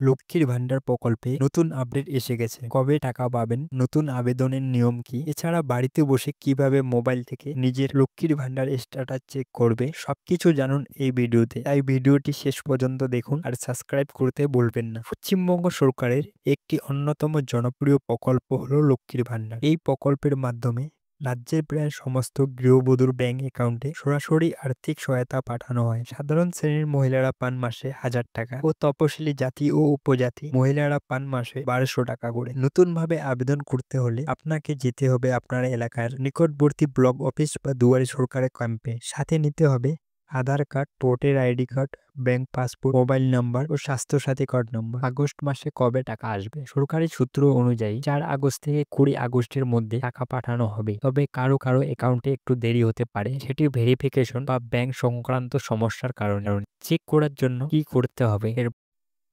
লক্ষ্মীর ভান্ডার প্রকল্পে নতুন আপডেট এসে গেছে। কবে টাকা পাবেন, নতুন আবেদনের নিয়ম কি, এছাড়া বাড়িতে বসে কিভাবে মোবাইল থেকে নিজের লক্ষ্মীর ভান্ডার স্ট্যাটাস চেক করবে, সবকিছু জানুন এই ভিডিওতে। তাই ভিডিওটি শেষ পর্যন্ত দেখুন আর সাবস্ক্রাইব করতে ভুলবেন না। পশ্চিমবঙ্গ সরকারের একটি অন্যতম জনপ্রিয় প্রকল্প হলো লক্ষ্মীর ভান্ডার। এই প্রকল্পের মাধ্যমে রাজ্যের প্রায় সমস্ত গৃহবধূর ব্যাংক অ্যাকাউন্টে সরাসরি আর্থিক সহায়তা পাঠানো হয়। সাধারণ শ্রেণীর মহিলারা পান মাসে 1000 টাকা ও তপশিলি জাতি ও উপজাতি মহিলারা পান মাসে 1200 টাকা করে। নতুনভাবে আবেদন করতে হলে আপনাকে যেতে হবে আপনার এলাকার নিকটবর্তী ব্লক অফিস বা দুয়ারে সরকারের ক্যাম্পে। সাথে নিতে হবে Aadhaar card, voter ID card, bank passbook, mobile number ও স্বাস্থ্যসাথী কার্ড নম্বর। আগস্ট মাসে কবে টাকা আসবে? সরকারি সূত্র অনুযায়ী 4 আগস্ট থেকে 20 আগস্টের মধ্যে টাকা পাঠানো হবে। তবে কারো কারো অ্যাকাউন্টে একটু দেরি হতে পারে, সেটি ভেরিফিকেশন বা ব্যাংক সংক্রান্ত সমস্যার কারণে। চেক করার জন্য কি করতে হবে?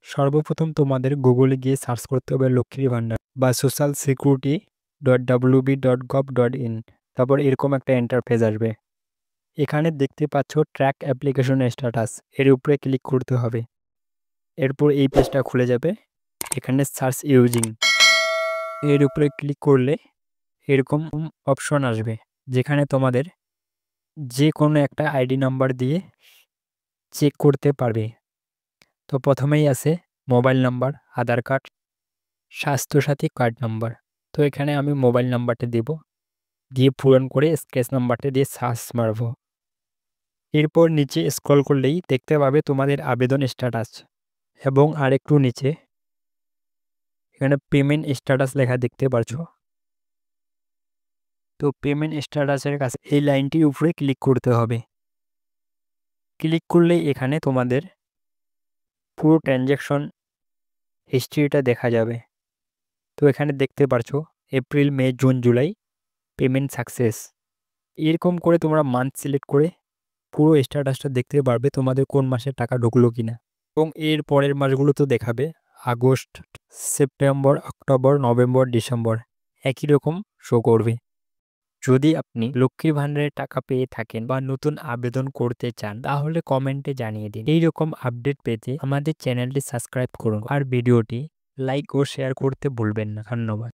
সর্বপ্রথম তোমাদের গুগলে গিয়ে সার্চ করতে হবে লক্ষ্মীর ভান্ডার বা socialsecurity.wb.gov.in। তারপর এরকম একটা ইন্টারফেস আসবে। এখানে দেখতে পাচ্ছ ট্র্যাক অ্যাপ্লিকেশন স্ট্যাটাস, এর উপরে ক্লিক করতে হবে। এরপর এই পেজটা খুলে যাবে। এখানে সার্চ ইউজিং, এর উপরে ক্লিক করলে এরকম অপশন আসবে, যেখানে তোমাদের যে কোনো একটা আইডি নাম্বার দিয়ে চেক করতে পারবে। তো প্রথমেই আছে মোবাইল নাম্বার, আধার কার্ড, স্বাস্থ্যসাথী কার্ড নাম্বার। তো এখানে আমি মোবাইল নাম্বারটা দেব, দিয়ে পূরণ করে স্ক্র্যাচ নাম্বারটা দিয়ে সার্চ মারব। এরপর নিচে স্ক্রল করলেই দেখতে পাবে তোমাদের আবেদন স্ট্যাটাস, এবং আরেকটু নিচে এখানে পেমেন্ট স্ট্যাটাস লেখা দেখতে পারছো। তো পেমেন্ট স্ট্যাটাসের কাছে এই লাইনটির উপরে ক্লিক করতে হবে। ক্লিক করলেই এখানে তোমাদের পুরো ট্রানজ্যাকশন হিস্ট্রিটা দেখা যাবে। তো এখানে দেখতে পারছো এপ্রিল, মে, জুন, জুলাই পেমেন্ট সাকসেস। এরকম করে তোমরা মান্থ সিলেক্ট করে পুরো স্ট্যাটাসটা দেখতে পারবে তোমাদের কোন মাসে টাকা ঢুকলো কিনা। এবং এর পরের মাসগুলো তো দেখাবে August, September, October, November, December একই রকম শো করবে। যদি আপনি লক্ষ্মীর ভান্ডারের টাকা পেয়ে থাকেন বা নতুন আবেদন করতে চান, তাহলে কমেন্টে জানিয়ে দিন। এইরকম আপডেট পেতে আমাদের চ্যানেলটি সাবস্ক্রাইব করুন আর ভিডিওটি লাইক ও শেয়ার করতে ভুলবেন না। ধন্যবাদ।